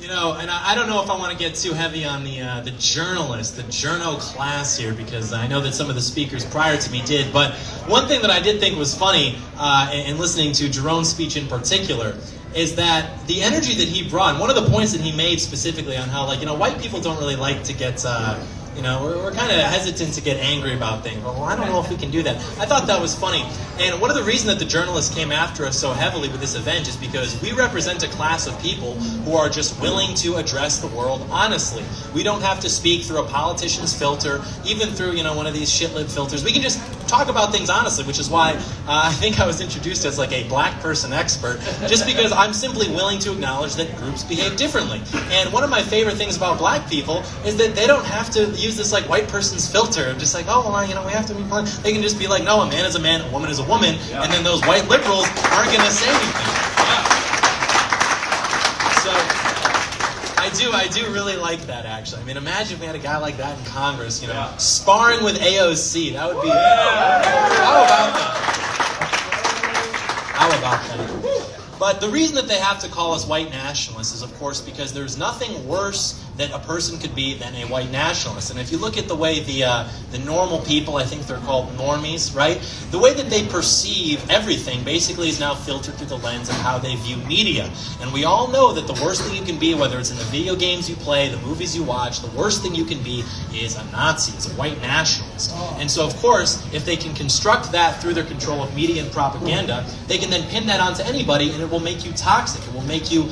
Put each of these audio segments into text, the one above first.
You know, and I don't know if I want to get too heavy on the journalist, the journo class here, because I know that some of the speakers prior to me did. But one thing that I did think was funny in listening to Jerome's speech in particular is that the energy that he brought, and one of the points that he made specifically on how, like, you know, white people don't really like to get, you know, we're kind of hesitant to get angry about things. Well, I don't know if we can do that. I thought that was funny. And one of the reasons that the journalists came after us so heavily with this event is because we represent a class of people who are just willing to address the world honestly. We don't have to speak through a politician's filter, even through, you know, one of these shit-lib filters. We can just talk about things honestly, which is why I think I was introduced as like a black person expert, just because I'm simply willing to acknowledge that groups behave differently. And one of my favorite things about black people is that they don't have to use this like white person's filter of just like, oh, well, you know, we have to be fun. They can just be like, no, a man is a man, a woman is a woman, and then those white liberals aren't going to say anything. So I do really like that, actually. I mean, imagine if we had a guy like that in Congress, you know, sparring with AOC. That would be... How about that? How about that? But the reason that they have to call us white nationalists is, of course, because there's nothing worse that a person could be than a white nationalist. And if you look at the way the normal people, I think they're called normies, right? The way that they perceive everything basically is now filtered through the lens of how they view media. And we all know that the worst thing you can be, whether it's in the video games you play, the movies you watch, the worst thing you can be is a Nazi, is a white nationalist. And so, of course, if they can construct that through their control of media and propaganda, they can then pin that onto anybody, and it will make you toxic. It will make you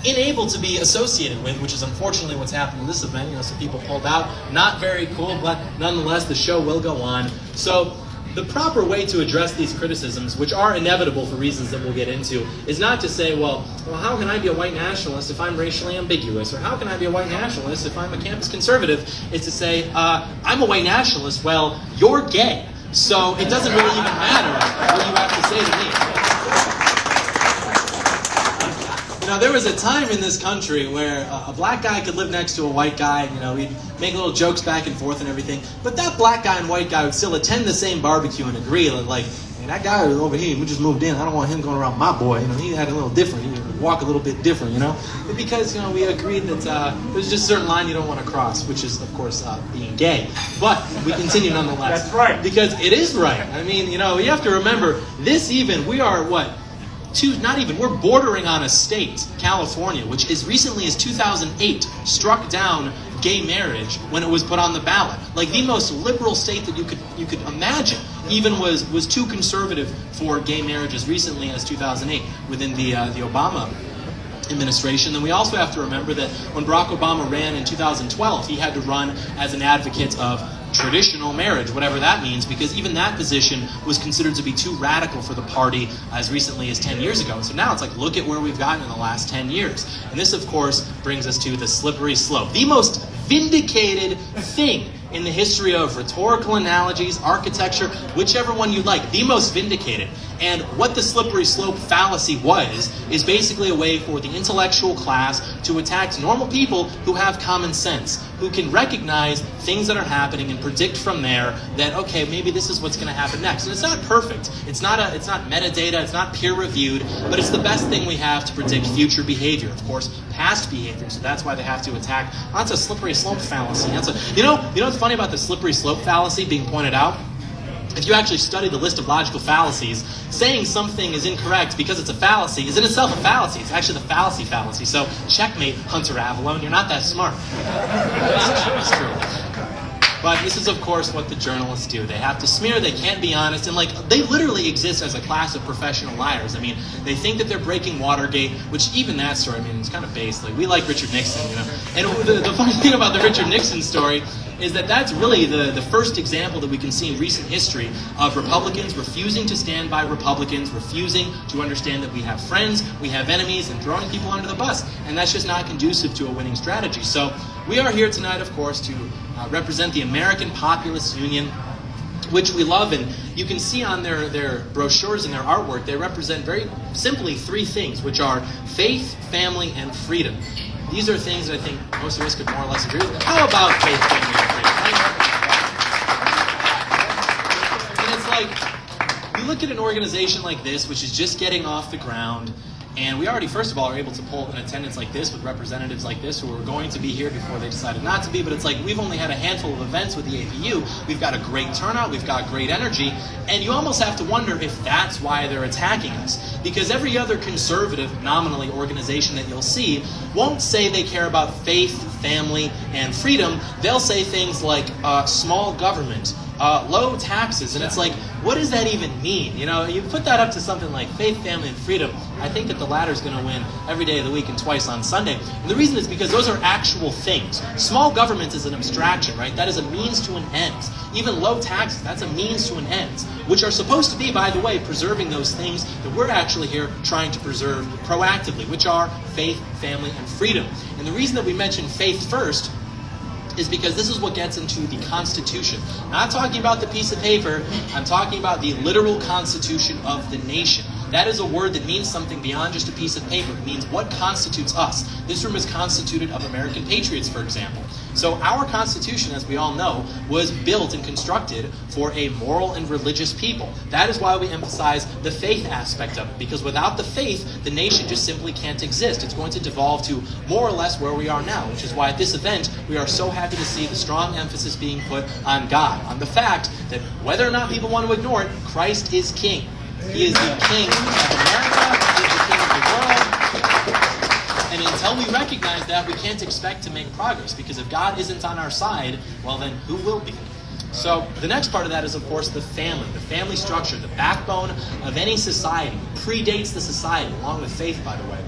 unable to be associated with, which is unfortunately what's happened in this event. You know, some people pulled out. Not very cool, but nonetheless, the show will go on. So the proper way to address these criticisms, which are inevitable for reasons that we'll get into, is not to say, well, how can I be a white nationalist if I'm racially ambiguous? Or how can I be a white nationalist if I'm a campus conservative? It's to say, I'm a white nationalist. Well, you're gay. So it doesn't really even matter what you have to say to me. Now, there was a time in this country where a black guy could live next to a white guy, and, you know, he'd make little jokes back and forth and everything, but that black guy and white guy would still attend the same barbecue and agree, like, hey, that guy over here, we just moved in, I don't want him going around my boy, you know, he had a little different, he would walk a little bit different, you know, because, you know, we agreed that there's just a certain line you don't want to cross, which is, of course, being gay, but we continue nonetheless. That's right. Because it is right. I mean, you know, you have to remember, we are, we're bordering on a state, California, which as recently as 2008 struck down gay marriage when it was put on the ballot. Like the most liberal state that you could imagine even was too conservative for gay marriage as recently as 2008 within the Obama administration. Then we also have to remember that when Barack Obama ran in 2012, he had to run as an advocate of traditional marriage, whatever that means, because even that position was considered to be too radical for the party as recently as 10 years ago. And so now it's like, look at where we've gotten in the last 10 years. And this, of course, brings us to the slippery slope. The most vindicated thing in the history of rhetorical analogies, architecture, whichever one you like, the most vindicated. And what the slippery slope fallacy is basically a way for the intellectual class to attack normal people who have common sense, who can recognize things that are happening and predict from there that, okay, maybe this is what's going to happen next. And it's not perfect. It's not metadata. It's not peer reviewed, but it's the best thing we have to predict future behavior. Of course, past behavior. So that's why they have to attack. That's a slippery slope fallacy. You know what's funny about the slippery slope fallacy being pointed out? If you actually study the list of logical fallacies, saying something is incorrect because it's a fallacy is in itself a fallacy. It's actually the fallacy. So checkmate, Hunter Avallone. You're not that smart. It's true. But this is, of course, what the journalists do. They have to smear, they can't be honest, and they literally exist as a class of professional liars. I mean, they think that they're breaking Watergate, which even that story, I mean, it's kind of based. Like, we like Richard Nixon, you know. And the funny thing about the Richard Nixon story is that that's really the first example that we can see in recent history of Republicans refusing to stand by Republicans, refusing to understand that we have friends, we have enemies, and throwing people under the bus. And that's just not conducive to a winning strategy. So we are here tonight, of course, to represent the American Populist Union, which we love. And you can see on their brochures and their artwork, they represent very simply three things, which are faith, family, and freedom. These are things that I think most of us could more or less agree with. How about faith, family, and freedom? Right? And it's like, you look at an organization like this, which is just getting off the ground, And we already, first of all, are able to pull an attendance like this with representatives like this who were going to be here before they decided not to be. But it's like we've only had a handful of events with the APU. We've got a great turnout. We've got great energy. And you almost have to wonder if that's why they're attacking us. Because every other conservative, nominally, organization that you'll see won't say they care about faith, family, and freedom. They'll say things like small government, low taxes, and it's like, what does that even mean? You know, you put that up to something like faith, family, and freedom, I think that the latter is going to win every day of the week and twice on Sunday. And the reason is because those are actual things. Small government is an abstraction, right? That is a means to an end. Even low taxes, that's a means to an end, which are supposed to be, by the way, preserving those things that we're actually here trying to preserve proactively, which are faith, family, and freedom. And the reason that we mention faith first is because this is what gets into the Constitution. I'm not talking about the piece of paper, I'm talking about the literal Constitution of the nation. That is a word that means something beyond just a piece of paper. It means what constitutes us. This room is constituted of American patriots, for example. So our Constitution, as we all know, was built and constructed for a moral and religious people. That is why we emphasize the faith aspect of it, because without the faith, the nation just simply can't exist. It's going to devolve to more or less where we are now, which is why at this event, we are so happy to see the strong emphasis being put on God, on the fact that whether or not people want to ignore it, Christ is King. He is the King of America. He is the King of the world. And until we recognize that, we can't expect to make progress. Because if God isn't on our side, well then, who will be? So the next part of that is, of course, the family structure, the backbone of any society. Predates the society, along with faith, by the way.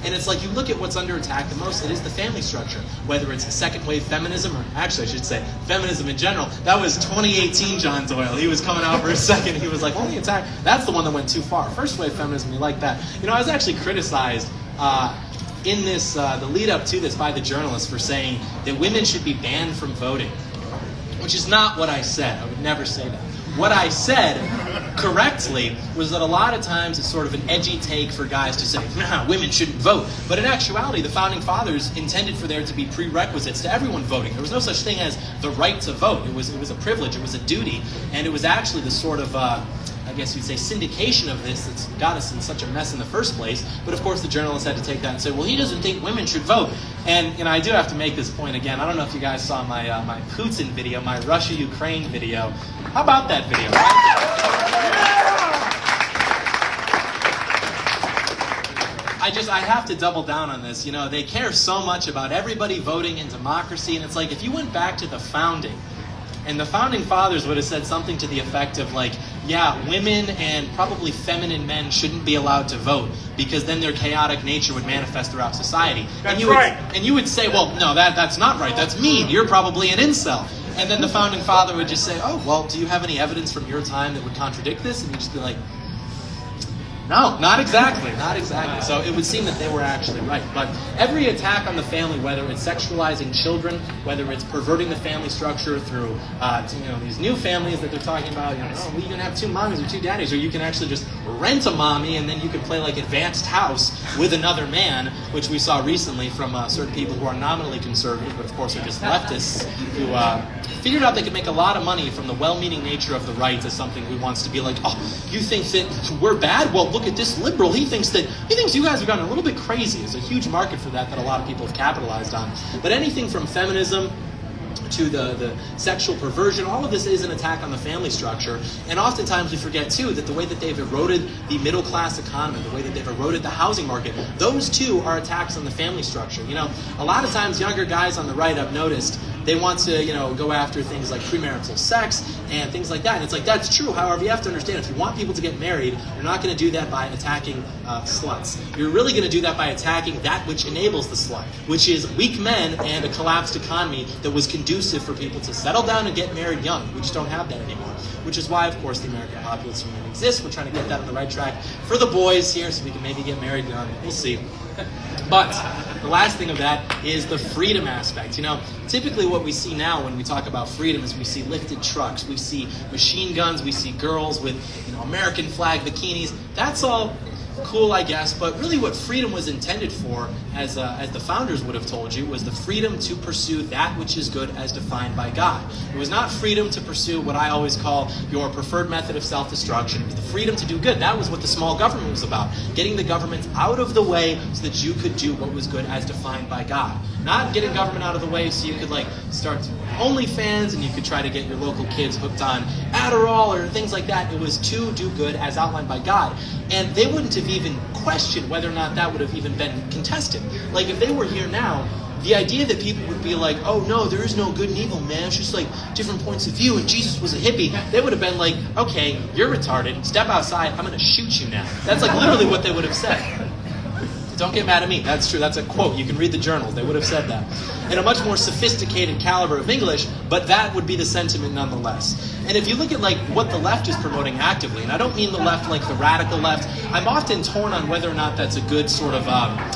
And it's like you look at what's under attack the most, it is the family structure. Whether it's second wave feminism, or actually I should say feminism in general. That was 2018 John Doyle. He was coming out for a second. He was like, only attack. That's the one that went too far. First wave feminism, you like that. You know, I was actually criticized in this, the lead up to this by the journalists for saying that women should be banned from voting. Which is not what I said. I would never say that. What I said correctly was that a lot of times it's sort of an edgy take for guys to say, nah, women shouldn't vote. But in actuality, the Founding Fathers intended for there to be prerequisites to everyone voting. There was no such thing as the right to vote. It was a privilege, it was a duty, and it was actually the sort of, I guess you'd say, syndication of this that's got us in such a mess in the first place. But of course the journalists had to take that and say, well, he doesn't think women should vote. And I do have to make this point again. I don't know if you guys saw my my Putin video, my Russia-Ukraine video. How about that video? I have to double down on this. You know, they care so much about everybody voting in democracy, and it's like if you went back to the founding, and the Founding Fathers would have said something to the effect of like, yeah, women and probably feminine men shouldn't be allowed to vote because then their chaotic nature would manifest throughout society. That's right. And you would say, well, no, that's not right. That's mean. You're probably an incel. And then the Founding Father would just say, oh, well, do you have any evidence from your time that would contradict this? And you'd just be like, no, not exactly. So it would seem that they were actually right. But every attack on the family, whether it's sexualizing children, whether it's perverting the family structure through these new families that they're talking about, oh, well, you can have two mommies or two daddies, or you can actually just rent a mommy and then you can play like advanced house with another man, which we saw recently from certain people who are nominally conservative, but of course are just leftists who figured out they could make a lot of money from the well-meaning nature of the right as something who wants to be like, oh, you think that we're bad? Well, look at this liberal. He thinks you guys have gotten a little bit crazy. There's a huge market for that a lot of people have capitalized on. But anything from feminism to the sexual perversion, all of this is an attack on the family structure. And oftentimes we forget, too, that the way that they've eroded the middle-class economy, the way that they've eroded the housing market, those, too, are attacks on the family structure. You know, a lot of times younger guys on the right, I've noticed, they want to, go after things like premarital sex and things like that. And it's like, that's true. However, you have to understand, if you want people to get married, you're not going to do that by attacking sluts. You're really going to do that by attacking that which enables the slut, which is weak men and a collapsed economy that was conducive for people to settle down and get married young. We just don't have that anymore. Which is why, of course, the American Populist Union exists. We're trying to get that on the right track for the boys here so we can maybe get married young. We'll see. But the last thing of that is the freedom aspect. Typically what we see now when we talk about freedom is we see lifted trucks, we see machine guns, we see girls with American flag bikinis. That's all cool, I guess, but really what freedom was intended for, as the founders would have told you, was the freedom to pursue that which is good as defined by God. It was not freedom to pursue what I always call your preferred method of self-destruction. It was the freedom to do good. That was what the small government was about, getting the government out of the way so that you could do what was good as defined by God. Not getting government out of the way so you could start OnlyFans and you could try to get your local kids hooked on Adderall or things like that. It was to do good as outlined by God. And they wouldn't have even questioned whether or not that would have even been contested. Like if they were here now, the idea that people would be like, oh no, there is no good and evil, man. It's just different points of view and Jesus was a hippie. They would have been like, okay, you're retarded. Step outside. I'm going to shoot you now. That's literally what they would have said. Don't get mad at me. That's true. That's a quote. You can read the journals. They would have said that. In a much more sophisticated caliber of English, but that would be the sentiment nonetheless. And if you look at what the left is promoting actively, and I don't mean the left like the radical left, I'm often torn on whether or not that's a good sort of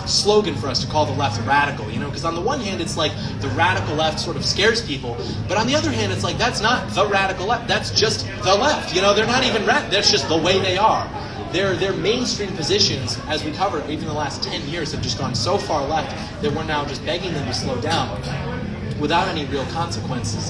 slogan for us to call the left radical, because on the one hand it's like the radical left sort of scares people, but on the other hand it's like that's not the radical left, that's just the left. They're not even that's just the way they are. Their mainstream positions, as we covered, even the last 10 years, have just gone so far left that we're now just begging them to slow down without any real consequences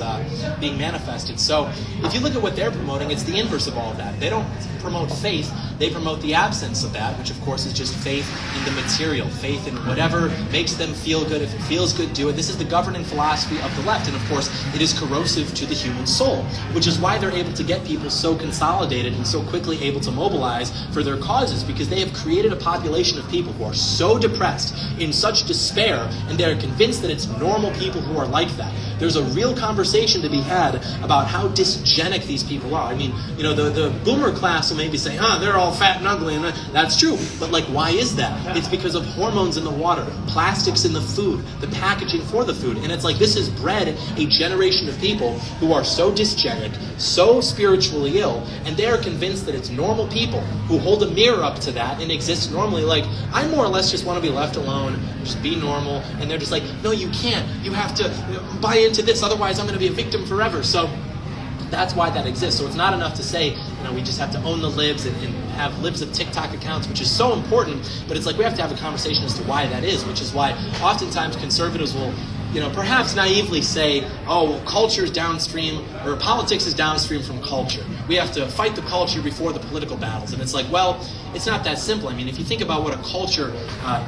being manifested. So if you look at what they're promoting, it's the inverse of all of that. They don't promote faith, they promote the absence of that, which of course is just faith in the material, faith in whatever makes them feel good. If it feels good, do it. This is the governing philosophy of the left, and of course it is corrosive to the human soul, which is why they're able to get people so consolidated and so quickly able to mobilize for their causes, because they have created a population of people who are so depressed, in such despair, and they're convinced that it's normal people who are like that. There's a real conversation to be had about how dysgenic these people are. I mean, the boomer class will maybe say, they're all fat and ugly, and that's true. But why is that? It's because of hormones in the water, plastics in the food, the packaging for the food. And it's this has bred a generation of people who are so dysgenic, so spiritually ill, and they are convinced that it's normal people who hold a mirror up to that and exist normally. I more or less just want to be left alone, just be normal. And they're just no, you can't. You have to buy into this, otherwise I'm going to be a victim forever. So that's why that exists. So it's not enough to say, we just have to own the libs and have libs of TikTok accounts, which is so important, but it's we have to have a conversation as to why that is, which is why oftentimes conservatives will, perhaps naively say, oh, well, culture is downstream, or politics is downstream from culture. We have to fight the culture before the political battles. And it's well, it's not that simple. I mean, if you think about what a culture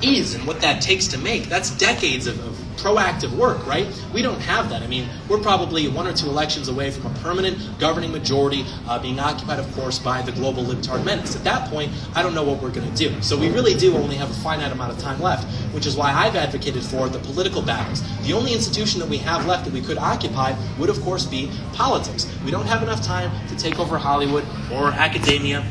is and what that takes to make, that's decades of proactive work, right? We don't have that. I mean, we're probably 1 or 2 elections away from a permanent governing majority being occupied, of course, by the global libtard menace. At that point, I don't know what we're going to do. So we really do only have a finite amount of time left, which is why I've advocated for the political battles. The only institution that we have left that we could occupy would, of course, be politics. We don't have enough time to take over Hollywood or academia.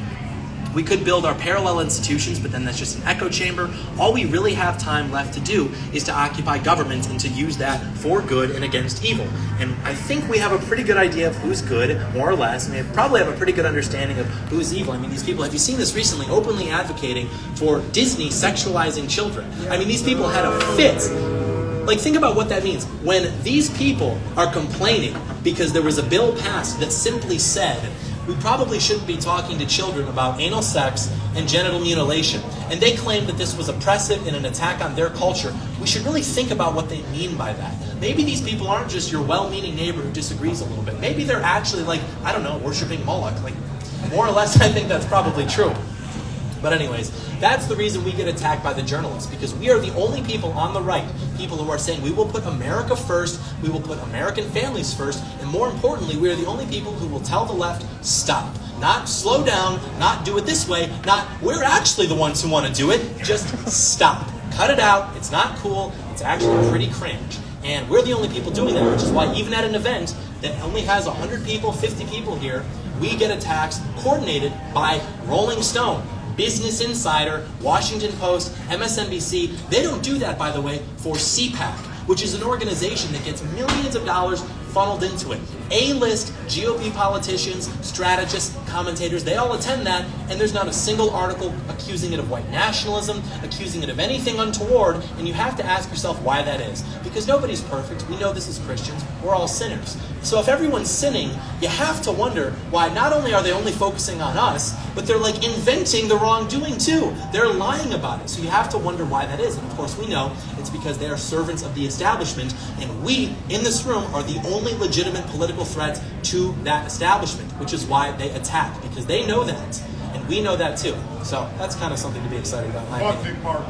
We could build our parallel institutions, but then that's just an echo chamber. All we really have time left to do is to occupy government and to use that for good and against evil. And I think we have a pretty good idea of who's good, more or less, and we probably have a pretty good understanding of who's evil. I mean, these people, have you seen this recently, openly advocating for Disney sexualizing children? I mean, these people had a fit. Think about what that means. When these people are complaining because there was a bill passed that simply said, we probably shouldn't be talking to children about anal sex and genital mutilation, and they claim that this was oppressive and an attack on their culture, we should really think about what they mean by that. Maybe these people aren't just your well-meaning neighbor who disagrees a little bit. Maybe they're actually worshiping Moloch. More or less, I think that's probably true. But anyways, that's the reason we get attacked by the journalists, because we are the only people on the right, people who are saying we will put America first, we will put American families first, and more importantly, we are the only people who will tell the left, stop. Not slow down, not do it this way, not we're actually the ones who want to do it, just stop. Cut it out, it's not cool, it's actually pretty cringe. And we're the only people doing that, which is why even at an event that only has 100 people, 50 people here, we get attacks coordinated by Rolling Stone, Business Insider, Washington Post, MSNBC. They don't do that, by the way, for CPAC, which is an organization that gets millions of dollars funneled into it. A-list GOP politicians, strategists, commentators, they all attend that, and there's not a single article accusing it of white nationalism, accusing it of anything untoward, and you have to ask yourself why that is. Because nobody's perfect. We know this as Christians. We're all sinners. So if everyone's sinning, you have to wonder why not only are they only focusing on us, but they're like inventing the wrongdoing too. They're lying about it. So you have to wonder why that is. And of course we know it's because they are servants of the establishment, and we in this room are the only legitimate political threat to that establishment, which is why they attack, because they know that, and we know that too. So that's kind of something to be excited about, in my opinion.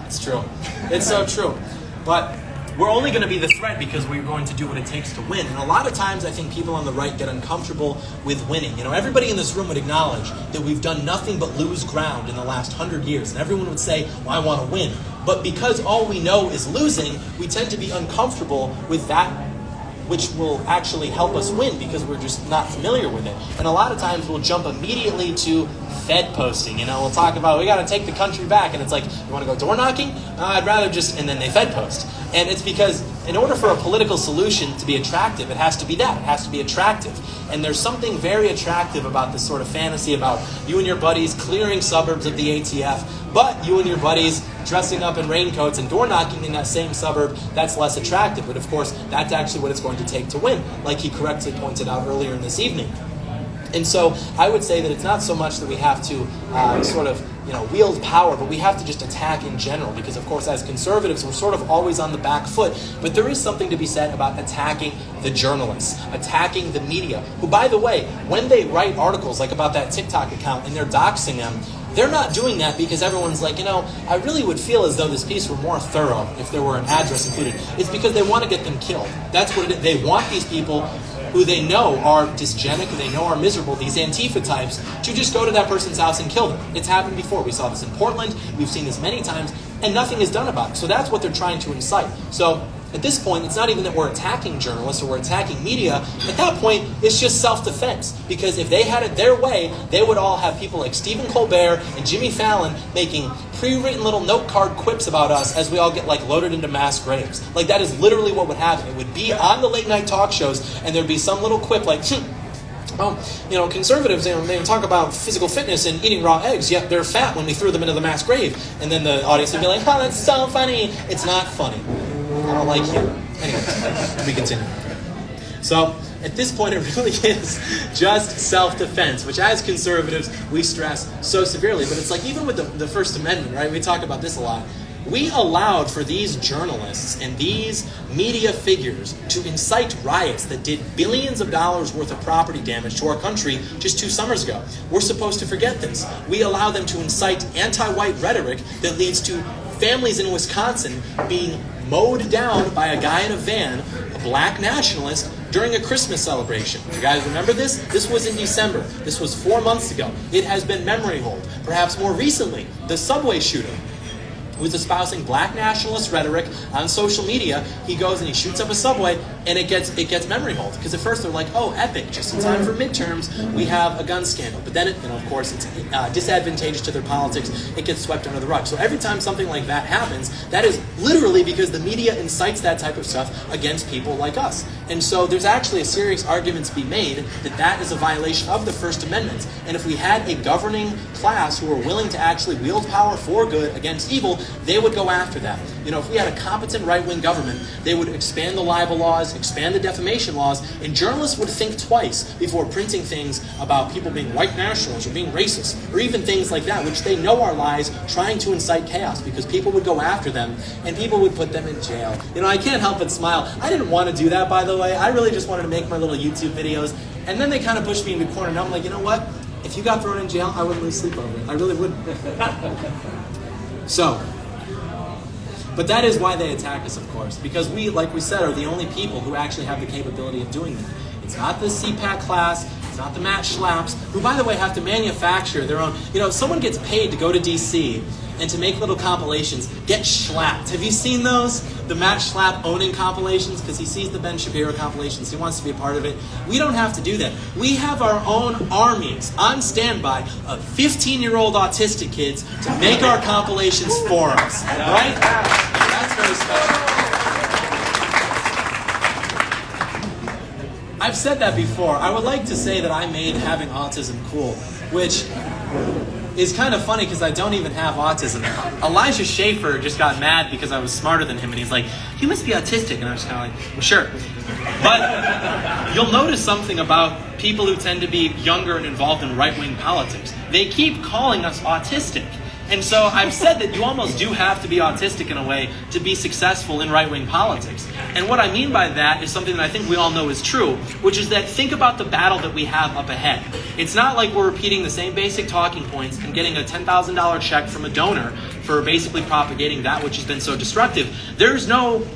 It's true. It's so true. But we're only going to be the threat because we're going to do what it takes to win. And a lot of times I think people on the right get uncomfortable with winning. You know, everybody in this room would acknowledge that we've done nothing but lose ground in the last 100 years. And everyone would say, well, I want to win. But because all we know is losing, we tend to be uncomfortable with that which will actually help us win because we're just not familiar with it. And a lot of times we'll jump immediately to Fed posting. You know, we'll talk about, we got to take the country back. And it's like, you want to go door knocking? I'd rather just, and then they Fed post. And it's because in order for a political solution to be attractive, it has to be that. It has to be attractive. And there's something very attractive about this sort of fantasy about you and your buddies clearing suburbs of the ATF, but you and your buddies dressing up in raincoats and door knocking in that same suburb. That's less attractive. But of course, that's actually what it's going to take to win, like he correctly pointed out earlier in this evening. And so I would say that it's not so much that we have to wield power, but we have to just attack in general, because of course as conservatives we're sort of always on the back foot. But there is something to be said about attacking the journalists, attacking the media, who, by the way, when they write articles like about that TikTok account and they're doxing them, they're not doing that because everyone's like, I really would feel as though this piece were more thorough if there were an address included. It's because they want to get them killed. That's what it is. They want these people who they know are dysgenic, who they know are miserable, these Antifa types, to just go to that person's house and kill them. It's happened before. We saw this in Portland. We've seen this many times, and nothing is done about it. So that's what they're trying to incite. So at this point, it's not even that we're attacking journalists or we're attacking media. At that point, it's just self-defense. Because if they had it their way, they would all have people like Stephen Colbert and Jimmy Fallon making pre-written little note card quips about us as we all get loaded into mass graves. Like, that is literally what would happen. It would be on the late night talk shows, and there'd be some little quip like, conservatives, they talk about physical fitness and eating raw eggs, yet they're fat when we threw them into the mass grave. And then the audience would be like, oh, that's so funny. It's not funny. I don't like you. Anyway, we continue. So, at this point, it really is just self-defense, which as conservatives, we stress so severely. But it's like, even with the First Amendment, right? We talk about this a lot. We allowed for these journalists and these media figures to incite riots that did billions of dollars worth of property damage to our country just 2 summers ago. We're supposed to forget this. We allow them to incite anti-white rhetoric that leads to families in Wisconsin being mowed down by a guy in a van, a black nationalist, during a Christmas celebration. You guys remember this? This was in December. This was 4 months ago. It has been memory hold. Perhaps more recently, the subway shooter, who's espousing black nationalist rhetoric on social media. He goes and he shoots up a subway, and it gets memory hold. Because at first they're like, oh, epic, just in time for midterms, we have a gun scandal. But then, of course, it's disadvantageous to their politics. It gets swept under the rug. So every time something like that happens, that is literally because the media incites that type of stuff against people like us. And so there's actually a serious argument to be made that that is a violation of the First Amendment. And if we had a governing class who were willing to actually wield power for good against evil, they would go after that. If we had a competent right-wing government, they would expand the libel laws, expand the defamation laws, and journalists would think twice before printing things about people being white nationalists or being racist, or even things like that, which they know are lies, trying to incite chaos, because people would go after them, and people would put them in jail. I can't help but smile. I didn't want to do that, by the way. I really just wanted to make my little YouTube videos, and then they kind of pushed me in the corner, and I'm like, you know what? If you got thrown in jail, I wouldn't lose sleep over it. I really wouldn't. So, but that is why they attack us, of course, because we, like we said, are the only people who actually have the capability of doing that. It's not the CPAC class, it's not the Matt Schlapps, who, by the way, have to manufacture their own. Someone gets paid to go to DC and to make little compilations, get schlapped. Have you seen those? The Matt Schlapp owning compilations, because he sees the Ben Shapiro compilations, he wants to be a part of it. We don't have to do that. We have our own armies on standby of 15-year-old autistic kids to make our compilations for us, right? That's very special. said that before. I would like to say that I made having autism cool, which is kind of funny because I don't even have autism. Elijah Schaefer just got mad because I was smarter than him, and he's like, "You must be autistic." And I was kind of like, "Well, sure." But you'll notice something about people who tend to be younger and involved in right-wing politics. They keep calling us autistic. And so I've said that you almost do have to be autistic in a way to be successful in right-wing politics. And what I mean by that is something that I think we all know is true, which is that think about the battle that we have up ahead. It's not like we're repeating the same basic talking points and getting a $10,000 check from a donor for basically propagating that which has been so destructive. There's no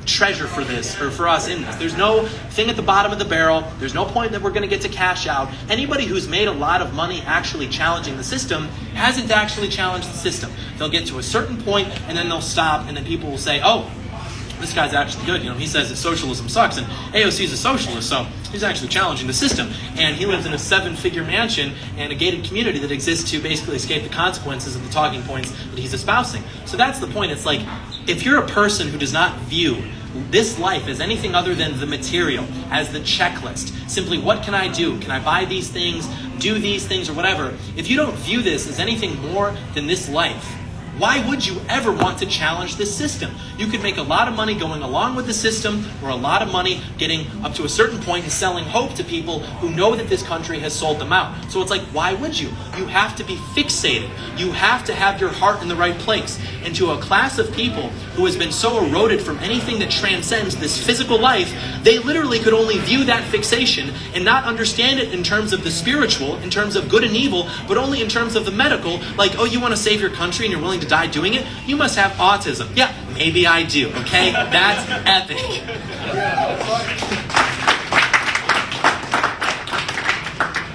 treasure for this, or for us in this. There's no thing at the bottom of the barrel. There's no point that we're going to get to cash out. Anybody who's made a lot of money actually challenging the system hasn't actually challenged the system. They'll get to a certain point and then they'll stop, and then people will say, "Oh, this guy's actually good. You know, he says that socialism sucks, and AOC is a socialist, so he's actually challenging the system. And he lives in a 7-figure mansion and a gated community that exists to basically escape the consequences of the talking points that he's espousing." So that's the point. It's like, if you're a person who does not view this life as anything other than the material, as the checklist, simply what can I do? Can I buy these things, do these things, or whatever? If you don't view this as anything more than this life, why would you ever want to challenge this system? You could make a lot of money going along with the system, or a lot of money getting up to a certain point and selling hope to people who know that this country has sold them out. So it's like, why would you? You have to be fixated. You have to have your heart in the right place. And to a class of people who has been so eroded from anything that transcends this physical life, they literally could only view that fixation and not understand it in terms of the spiritual, in terms of good and evil, but only in terms of the medical. Like, oh, you want to save your country and you're willing to die doing it? You must have autism. Yeah, maybe I do, okay? That's epic.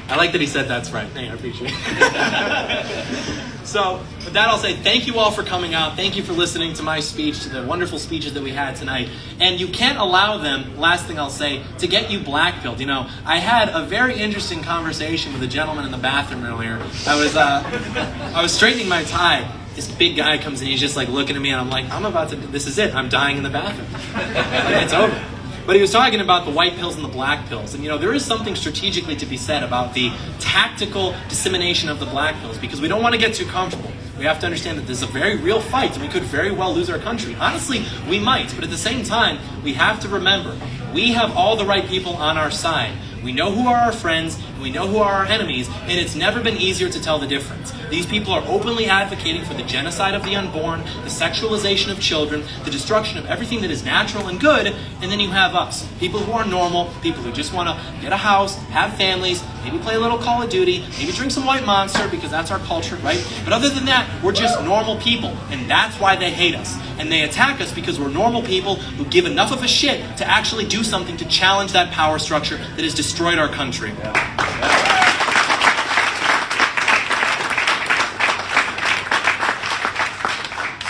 I like that he said that's right. Hey, I appreciate it. So, with that, I'll say thank you all for coming out. Thank you for listening to my speech, to the wonderful speeches that we had tonight. And you can't allow them, last thing I'll say, to get you blackpilled. You know, I had a very interesting conversation with a gentleman in the bathroom earlier. I was straightening my tie. This big guy comes in, he's just like looking at me, and I'm like, this is it. I'm dying in the bathroom. It's over. But he was talking about the white pills and the black pills. And, you know, there is something strategically to be said about the tactical dissemination of the black pills, because we don't want to get too comfortable. We have to understand that this is a very real fight, and we could very well lose our country. Honestly, we might. But at the same time, we have to remember, we have all the right people on our side. We know who are our friends, and we know who are our enemies, and it's never been easier to tell the difference. These people are openly advocating for the genocide of the unborn, the sexualization of children, the destruction of everything that is natural and good, and then you have us. People who are normal, people who just want to get a house, have families, maybe play a little Call of Duty, maybe drink some White Monster, because that's our culture, right? But other than that, we're just normal people, and that's why they hate us. And they attack us because we're normal people who give enough of a shit to actually do something to challenge that power structure that has destroyed our country.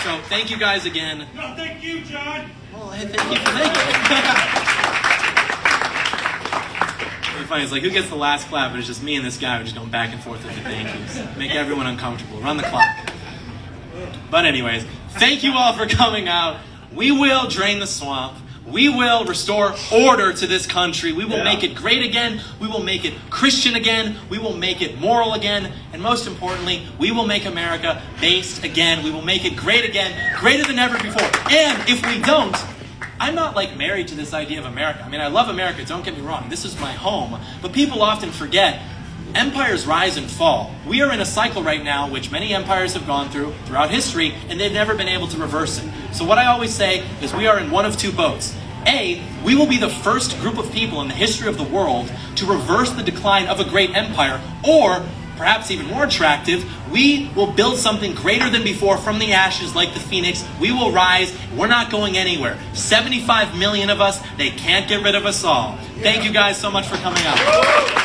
So thank you guys again. No, thank you, John. Well, hey, thank you for making it. It's funny, it's like, who gets the last clap? But it's just me and this guy who just going back and forth with the thank yous. Make everyone uncomfortable. Run the clock. But anyways, thank you all for coming out. We will drain the swamp. We will restore order to this country. We will make it great again. We will make it Christian again. We will make it moral again. And most importantly, we will make America based again. We will make it great again, greater than ever before. And if we don't, I'm not like married to this idea of America. I mean, I love America, don't get me wrong. This is my home. But people often forget empires rise and fall. We are in a cycle right now which many empires have gone through throughout history, and they've never been able to reverse it. So what I always say is we are in one of two boats. A, we will be the first group of people in the history of the world to reverse the decline of a great empire, or, perhaps even more attractive, we will build something greater than before from the ashes like the phoenix. We will rise. We're not going anywhere. 75 million of us, they can't get rid of us all. Thank you guys so much for coming out.